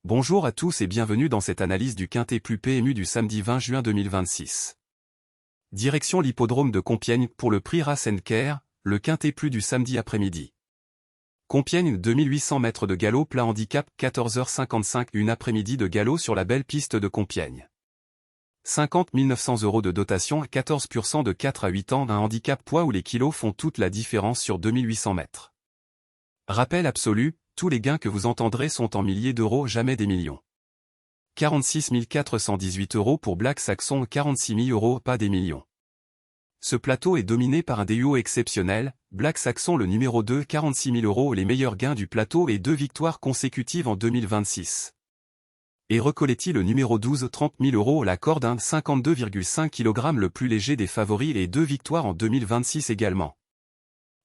Bonjour à tous et bienvenue dans cette analyse du Quintet Plus PMU du samedi 20 juin 2026. Direction l'hippodrome de Compiègne pour le prix Race & Care, le Quintet Plus du samedi après-midi. Compiègne 2800 mètres de galop plat handicap 14h55 une après-midi de galop sur la belle piste de Compiègne. 50 900 € de dotation à 14% de 4 à 8 ans un handicap poids où les kilos font toute la différence sur 2800 mètres. Rappel absolu, tous les gains que vous entendrez sont en milliers d'euros, jamais des millions. 46 418 € pour Black Saxon, 46 000 €, pas des millions. Ce plateau est dominé par un duo exceptionnel, Black Saxon le numéro 2, 46 000 €, les meilleurs gains du plateau et 2 victoires consécutives en 2026. Et Recoletti le numéro 12, 30 000 €, la corde 1, 52,5 kg le plus léger des favoris et 2 victoires en 2026 également.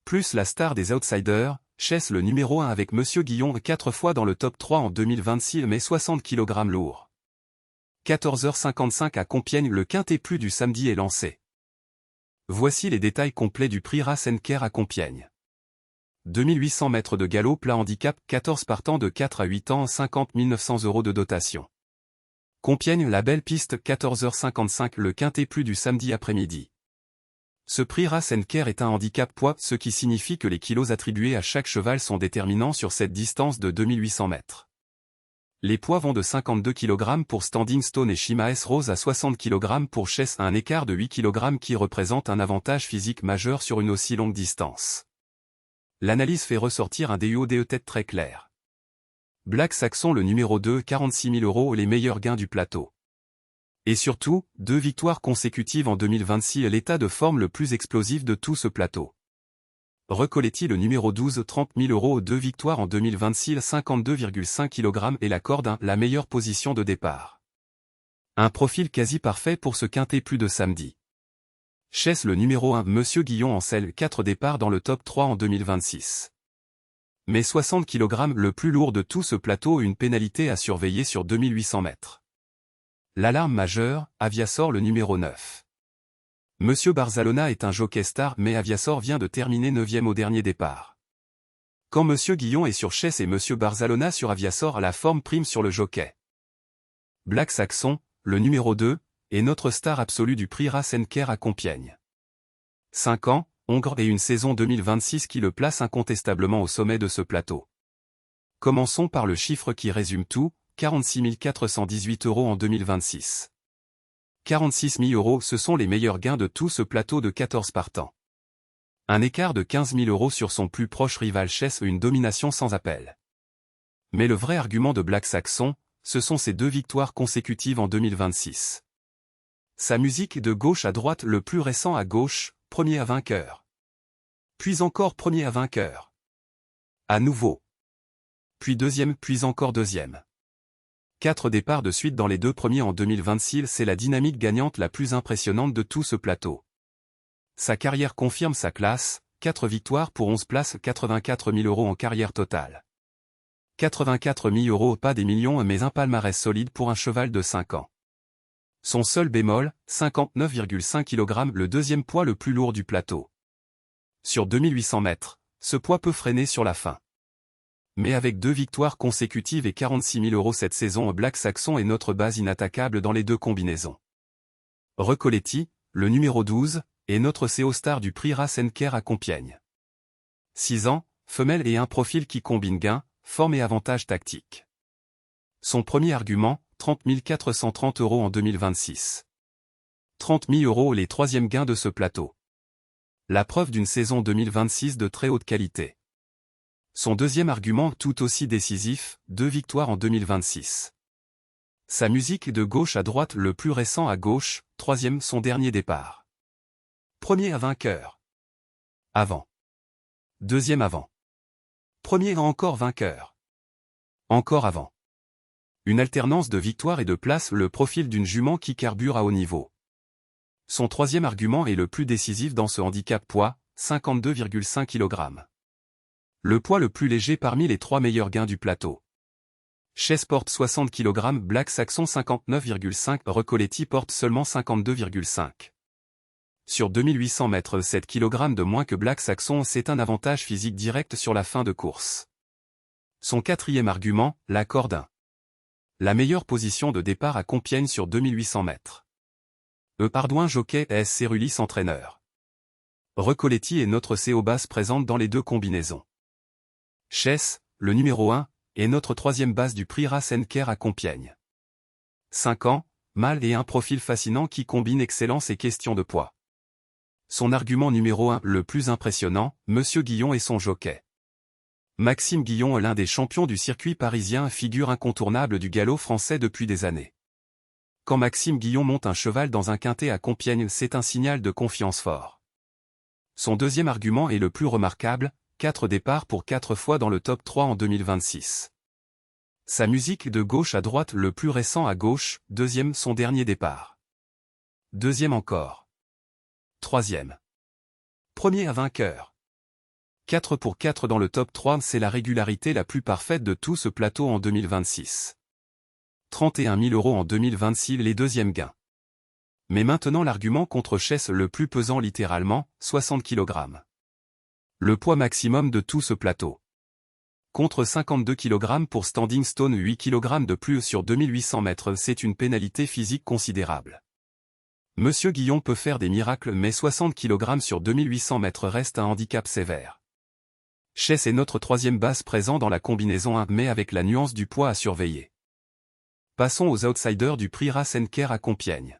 Plus la star des outsiders, Chess le numéro 1 avec Monsieur Guillon 4 fois dans le top 3 en 2026 mais 60 kg lourd. 14h55 à Compiègne, le Quintet Plus du samedi est lancé. Voici les détails complets du prix Race & Care à Compiègne. 2800 mètres de galop plat handicap 14 partants de 4 à 8 ans 50 900 € de dotation. Compiègne la belle piste 14h55 le Quintet Plus du samedi après-midi. Ce prix Race & Care est un handicap poids, ce qui signifie que les kilos attribués à chaque cheval sont déterminants sur cette distance de 2800 mètres. Les poids vont de 52 kg pour Standing Stone et Shima S Rose à 60 kg pour Chess, un écart de 8 kg qui représente un avantage physique majeur sur une aussi longue distance. L'analyse fait ressortir un duo de tête très clair. Black Saxon le numéro 2, 46 000 €, les meilleurs gains du plateau. Et surtout, 2 victoires consécutives en 2026, l'état de forme le plus explosif de tout ce plateau. Recoletti le numéro 12, 30 000 €, 2 victoires en 2026, 52,5 kg et la corde 1, la meilleure position de départ. Un profil quasi parfait pour ce Quintet Plus de samedi. Chess le numéro 1, Monsieur Guillon en selle 4 départs dans le top 3 en 2026. Mais 60 kg le plus lourd de tout ce plateau, une pénalité à surveiller sur 2800 mètres. L'alarme majeure, Aviasor le numéro 9. Monsieur Barzalona est un jockey star mais Aviasor vient de terminer 9e au dernier départ. Quand Monsieur Guillon est sur Chess et Monsieur Barzalona sur Aviasor, la forme prime sur le jockey. Black Saxon, le numéro 2, est notre star absolue du prix Race & Care à Compiègne. 5 ans, Hongre et une saison 2026 qui le place incontestablement au sommet de ce plateau. Commençons par le chiffre qui résume tout, 46 418 € en 2026. 46 000 €, ce sont les meilleurs gains de tout ce plateau de 14 partants. Un écart de 15 000 € sur son plus proche rival Chess, une domination sans appel. Mais le vrai argument de Black Saxon, ce sont ses 2 victoires consécutives en 2026. Sa musique de gauche à droite, le plus récent à gauche, premier à vainqueur. Puis encore premier à vainqueur. À nouveau. Puis deuxième, puis encore deuxième. 4 départs de suite dans les 2 premiers en 2026, c'est la dynamique gagnante la plus impressionnante de tout ce plateau. Sa carrière confirme sa classe, 4 victoires pour 11 places, 84 000 € en carrière totale. 84 000 €, pas des millions mais un palmarès solide pour un cheval de 5 ans. Son seul bémol, 59,5 kg, le deuxième poids le plus lourd du plateau. Sur 2800 mètres, ce poids peut freiner sur la fin. Mais avec 2 victoires consécutives et 46 000 € cette saison, Black Saxon est notre base inattaquable dans les 2 combinaisons. Recoletti, le numéro 12, est notre CO star du prix Race & Care à Compiègne. 6 ans, femelle et un profil qui combine gain, forme et avantage tactique. Son premier argument, 30 430 € en 2026. 30 000 € les 3e gains de ce plateau. La preuve d'une saison 2026 de très haute qualité. Son deuxième argument tout aussi décisif, 2 victoires en 2026. Sa musique de gauche à droite, le plus récent à gauche, 3e son dernier départ. Premier à vainqueur. Avant. Deuxième avant. Premier à encore vainqueur. Encore avant. Une alternance de victoires et de places, le profil d'une jument qui carbure à haut niveau. Son 3e argument est le plus décisif dans ce handicap poids, 52,5 kg. Le poids le plus léger parmi les 3 meilleurs gains du plateau. Chess porte 60 kg, Black Saxon 59,5, Recoletti porte seulement 52,5. Sur 2800 mètres, 7 kg de moins que Black Saxon, c'est un avantage physique direct sur la fin de course. Son 4e argument, la corde 1. La meilleure position de départ à Compiègne sur 2800 mètres. Pardouin jockey S. Cerulis entraîneur. Recoletti et notre Céobas présente dans les deux combinaisons. Chess, le numéro 1, est notre troisième base du prix Rasenker à Compiègne. 5 ans, mâle et un profil fascinant qui combine excellence et question de poids. Son argument numéro 1, le plus impressionnant, Monsieur Guillon et son jockey. Maxime Guillon, l'un des champions du circuit parisien, figure incontournable du galop français depuis des années. Quand Maxime Guillon monte un cheval dans un quintet à Compiègne, c'est un signal de confiance fort. Son deuxième argument est le plus remarquable, 4 départs pour 4 fois dans le top 3 en 2026. Sa musique de gauche à droite, le plus récent à gauche, deuxième son dernier départ. Deuxième encore. Troisième. Premier à vainqueur. 4 pour 4 dans le top 3, c'est la régularité la plus parfaite de tout ce plateau en 2026. 31 000 € en 2026 les deuxièmes gains. Mais maintenant l'argument contre Chess le plus pesant littéralement, 60 kg. Le poids maximum de tout ce plateau. Contre 52 kg pour Standing Stone, 8 kg de plus sur 2800 mètres, c'est une pénalité physique considérable. Monsieur Guillon peut faire des miracles, mais 60 kg sur 2800 mètres reste un handicap sévère. Chess est notre troisième base présent dans la combinaison 1, mais avec la nuance du poids à surveiller. Passons aux outsiders du prix Rasenker à Compiègne.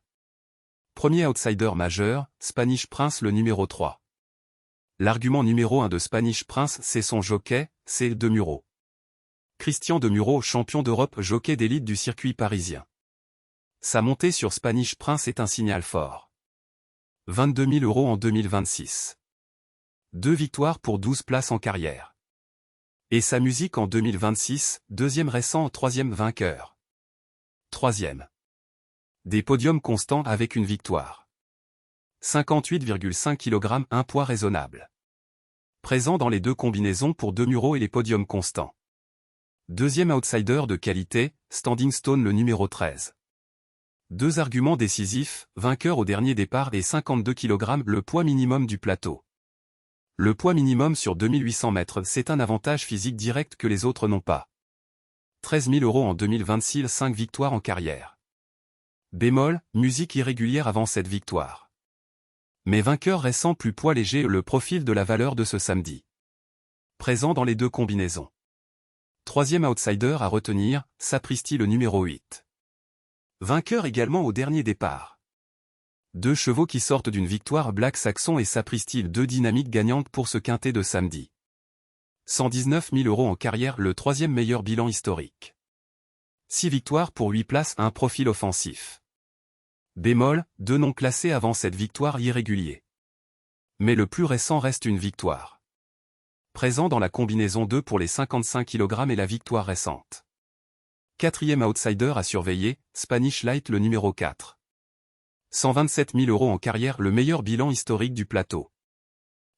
Premier outsider majeur, Spanish Prince le numéro 3. L'argument numéro 1 de Spanish Prince, c'est son jockey, c'est De Muro. Christian De Muro, champion d'Europe jockey d'élite du circuit parisien. Sa montée sur Spanish Prince est un signal fort. 22 000 € en 2026. 2 victoires pour 12 places en carrière. Et sa musique en 2026, deuxième récent, troisième vainqueur. Troisième. Des podiums constants avec une victoire. 58,5 kg, un poids raisonnable. Présent dans les deux combinaisons pour De Muro et les podiums constants. Deuxième outsider de qualité, Standing Stone le numéro 13. 2 arguments décisifs, vainqueur au dernier départ et 52 kg, le poids minimum du plateau. Le poids minimum sur 2800 mètres, c'est un avantage physique direct que les autres n'ont pas. 13 000 € en 2026, 5 victoires en carrière. Bémol, musique irrégulière avant cette victoire. Mais vainqueur récent plus poids léger, le profil de la valeur de ce samedi. Présent dans les deux combinaisons. Troisième outsider à retenir, Sapristi le numéro 8. Vainqueur également au dernier départ. 2 chevaux qui sortent d'une victoire, Black Saxon et Sapristi, 2 dynamiques gagnantes pour ce quintet de samedi. 119 000 € en carrière, le troisième meilleur bilan historique. 6 victoires pour 8 places, un profil offensif. Bémol, 2 non classés avant cette victoire irrégulier. Mais le plus récent reste une victoire. Présent dans la combinaison 2 pour les 55 kg et la victoire récente. Quatrième outsider à surveiller, Spanish Light le numéro 4. 127 000 € en carrière, le meilleur bilan historique du plateau.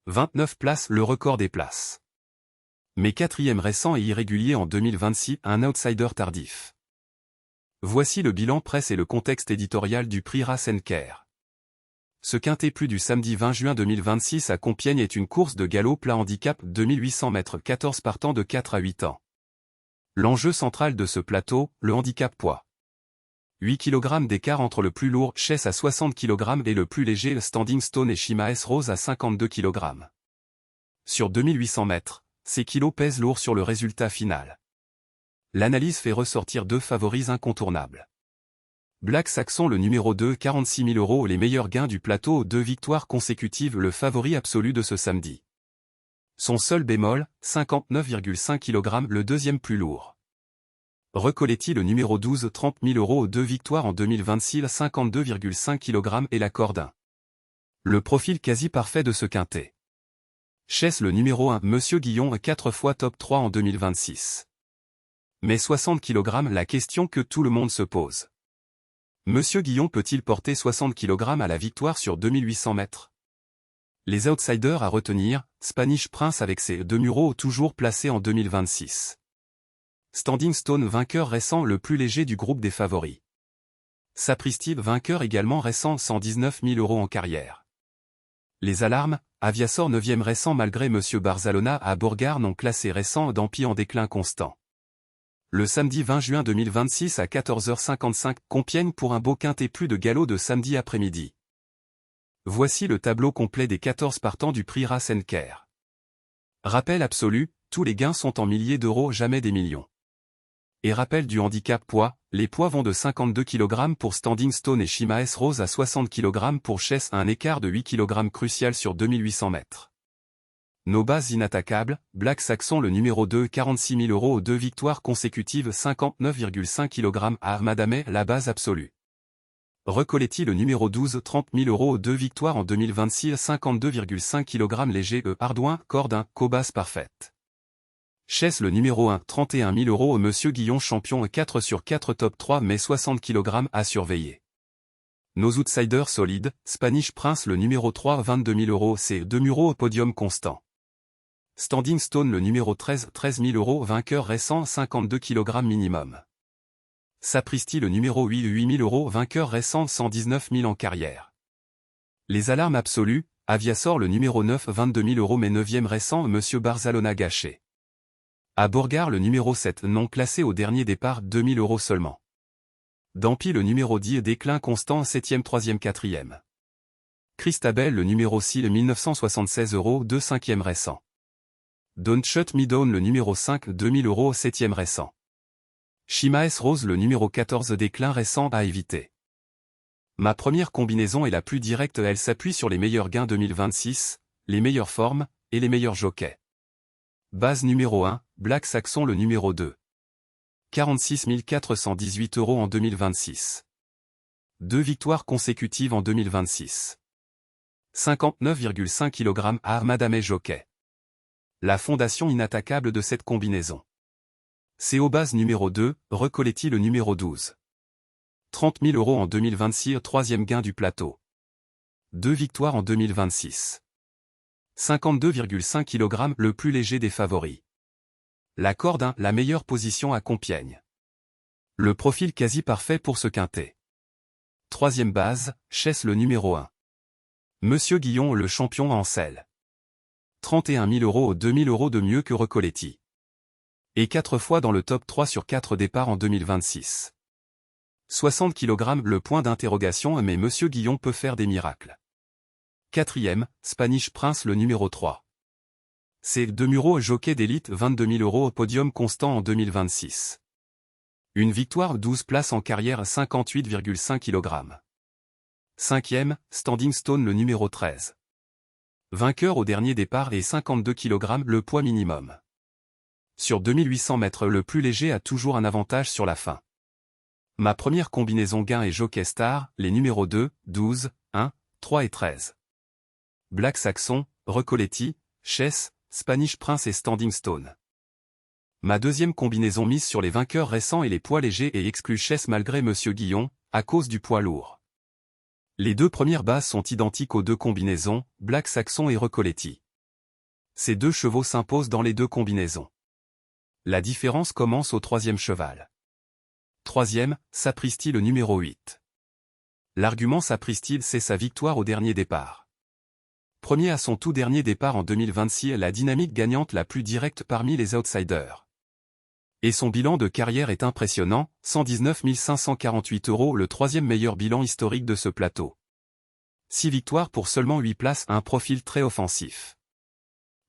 29 places, le record des places. Mais quatrième récent et irrégulier en 2026, un outsider tardif. Voici le bilan presse et le contexte éditorial du prix Rasenker. Ce quintet plus du samedi 20 juin 2026 à Compiègne est une course de galop plat handicap 2800 mètres, 14 partants de 4 à 8 ans. L'enjeu central de ce plateau, le handicap poids. 8 kg d'écart entre le plus lourd, Chess à 60 kg et le plus léger, Standing Stone et Shima S Rose à 52 kg. Sur 2800 mètres, ces kilos pèsent lourd sur le résultat final. L'analyse fait ressortir 2 favoris incontournables. Black Saxon le numéro 2, 46 000 €, les meilleurs gains du plateau, 2 victoires consécutives, le favori absolu de ce samedi. Son seul bémol, 59,5 kg, le deuxième plus lourd. Recoletti le numéro 12, 30 000 €, 2 victoires en 2026, 52,5 kg et la corde 1. Le profil quasi parfait de ce quintet. Chess le numéro 1, Monsieur Guillon, 4 fois top 3 en 2026. Mais 60 kg, la question que tout le monde se pose. Monsieur Guillon peut-il porter 60 kg à la victoire sur 2800 mètres? Les outsiders à retenir, Spanish Prince avec ses De Muro toujours placé en 2026. Standing Stone vainqueur récent, le plus léger du groupe des favoris. Sapristi vainqueur également récent, 119 000 € en carrière. Les alarmes, Aviasor 9e récent malgré Monsieur Barzalona à Bourgard non classé récent, Dampi en déclin constant. Le samedi 20 juin 2026 à 14h55, Compiègne pour un beau quintet plus de galop de samedi après-midi. Voici le tableau complet des 14 partants du prix Rasenker. Rappel absolu, tous les gains sont en milliers d'euros, jamais des millions. Et rappel du handicap poids, les poids vont de 52 kg pour Standing Stone et Shimaes Rose à 60 kg pour Chess, un écart de 8 kg crucial sur 2800 mètres. Nos bases inattaquables, Black Saxon le numéro 2 46 000 € aux 2 victoires consécutives 59,5 kg à Armadame la base absolue. Recoletti le numéro 12 30 000 € aux 2 victoires en 2026 52,5 kg léger Ardouin, Cordin, Cobas parfaite. Chess le numéro 1 31 000 € au Monsieur Guillon champion 4 sur 4 top 3 mais 60 kg à surveiller. Nos outsiders solides, Spanish Prince le numéro 3 22 000 € c'est 2 mureaux au podium constant. Standing Stone le numéro 13 13 000 € vainqueur récent 52 kg minimum. Sapristi le numéro 8 8 000 € vainqueur récent 119 000 en carrière. Les alarmes absolues, Aviasor le numéro 9 22 000 € mais 9e récent Monsieur Barzalona gâché. À Bourgard le numéro 7 non classé au dernier départ 2 000 € seulement. Dampy le numéro 10 déclin constant 7e 3e 4e. Christabel le numéro 6 1976 € 2 5e récent. Don't Shut Me Down le numéro 5 2000 € 7e récent. Shimaes Rose le numéro 14 déclin récent à éviter. Ma première combinaison est la plus directe, elle s'appuie sur les meilleurs gains 2026, les meilleures formes, et les meilleurs jockeys. Base numéro 1, Black Saxon le numéro 2. 46 418 € en 2026. 2 victoires consécutives en 2026. 59,5 kg à Armadame jockey. La fondation inattaquable de cette combinaison. CO base numéro 2, Recoletti le numéro 12. 30 000 € en 2026, 3e gain du plateau. 2 victoires en 2026. 52,5 kg le plus léger des favoris. La Cordin, la meilleure position à Compiègne. Le profil quasi parfait pour ce quintet. 3e base, Chess le numéro 1. Monsieur Guillon le champion en selle. 31 000 € aux 2 000 € de mieux que Recoletti. Et 4 fois dans le top 3 sur 4 départs en 2026. 60 kg le point d'interrogation mais Monsieur Guillon peut faire des miracles. 4e, Spanish Prince le numéro 3. C'est 2 mureaux jockey d'élite 22 000 € au podium constant en 2026. Une victoire 12 places en carrière 58,5 kg. 5e, Standing Stone le numéro 13. Vainqueur au dernier départ et 52 kg le poids minimum. Sur 2800 mètres le plus léger a toujours un avantage sur la fin. Ma première combinaison gain est Jockey Star, les numéros 2, 12, 1, 3 et 13. Black Saxon, Recoletti, Chess, Spanish Prince et Standing Stone. Ma deuxième combinaison mise sur les vainqueurs récents et les poids légers et exclut Chess malgré Monsieur Guillon, à cause du poids lourd. Les deux premières bases sont identiques aux deux combinaisons, Black Saxon et Recoletti. Ces deux chevaux s'imposent dans les deux combinaisons. La différence commence au 3e cheval. 3e, Sapristi le numéro 8. L'argument Sapristi, c'est sa victoire au dernier départ. Premier à son tout dernier départ en 2026, la dynamique gagnante la plus directe parmi les outsiders. Et son bilan de carrière est impressionnant, 119 548 €, le 3e meilleur bilan historique de ce plateau. 6 victoires pour seulement 8 places, un profil très offensif.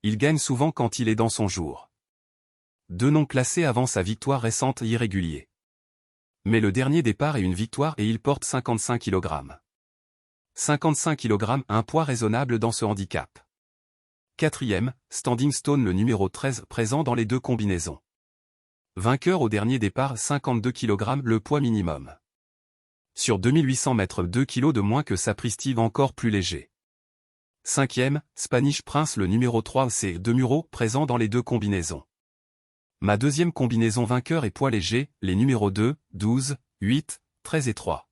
Il gagne souvent quand il est dans son jour. 2 non classés avant sa victoire récente irrégulier. Mais le dernier départ est une victoire et il porte 55 kg. 55 kg, un poids raisonnable dans ce handicap. 4e, Standing Stone le numéro 13 présent dans les deux combinaisons. Vainqueur au dernier départ 52 kg le poids minimum. Sur 2800 mètres 2 kg de moins que Sapristi encore plus léger. 5e, Spanish Prince le numéro 3 c'est 2 mureaux présent dans les deux combinaisons. Ma deuxième combinaison vainqueur et poids léger, les numéros 2, 12, 8, 13 et 3.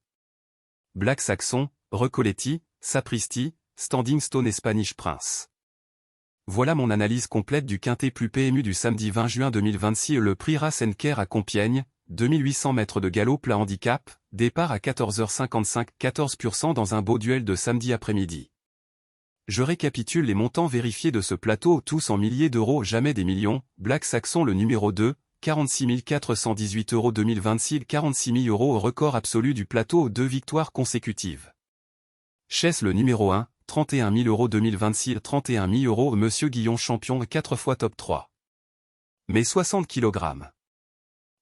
Black Saxon, Recoletti, Sapristi, Standing Stone et Spanish Prince. Voilà mon analyse complète du quintet plus PMU du samedi 20 juin 2026. Le prix Rasenker à Compiègne, 2800 mètres de galop plat handicap, départ à 14h55, 14% dans un beau duel de samedi après-midi. Je récapitule les montants vérifiés de ce plateau, tous en milliers d'euros, jamais des millions. Black Saxon le numéro 2, 46 418 € 2026 46 000 € au record absolu du plateau aux 2 victoires consécutives. Chess le numéro 1, 31 000 € 2026 31 000 € Monsieur Guillon champion 4 fois top 3. Mais 60 kg.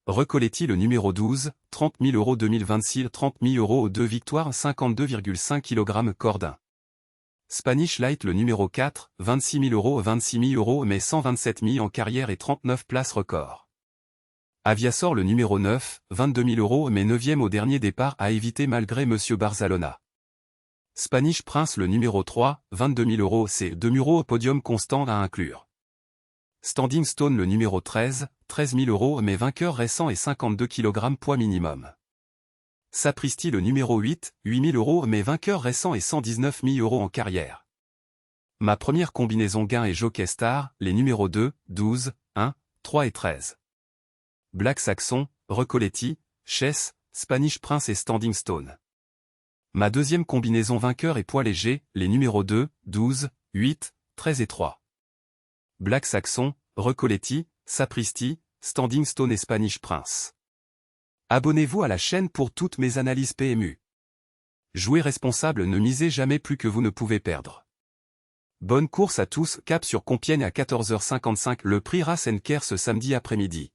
Recoletti le numéro 12, 30 000 € 2026 30 000 € aux 2 victoires 52,5 kg Cordin. Spanish Light le numéro 4, 26 000 € 26 000 € mais 127 000 en carrière et 39 places record. Aviasor le numéro 9, 22 000 € mais 9e au dernier départ à éviter malgré Monsieur Barzalona. Spanish Prince le numéro 3, 22 000 €, c'est 2 € au podium constant à inclure. Standing Stone le numéro 13, 13 000 € mais vainqueur récent et 52 kg poids minimum. Sapristi le numéro 8, 8 000 € mais vainqueur récent et 119 000 € en carrière. Ma première combinaison gain et Jockey Star, les numéros 2, 12, 1, 3 et 13. Black Saxon, Recoletti, Chess, Spanish Prince et Standing Stone. Ma deuxième combinaison vainqueur et poids léger, les numéros 2, 12, 8, 13 et 3. Black Saxon, Recoletti, Sapristi, Standing Stone et Spanish Prince. Abonnez-vous à la chaîne pour toutes mes analyses PMU. Jouez responsable, ne misez jamais plus que vous ne pouvez perdre. Bonne course à tous, cap sur Compiègne à 14h55, le prix Rasenker ce samedi après-midi.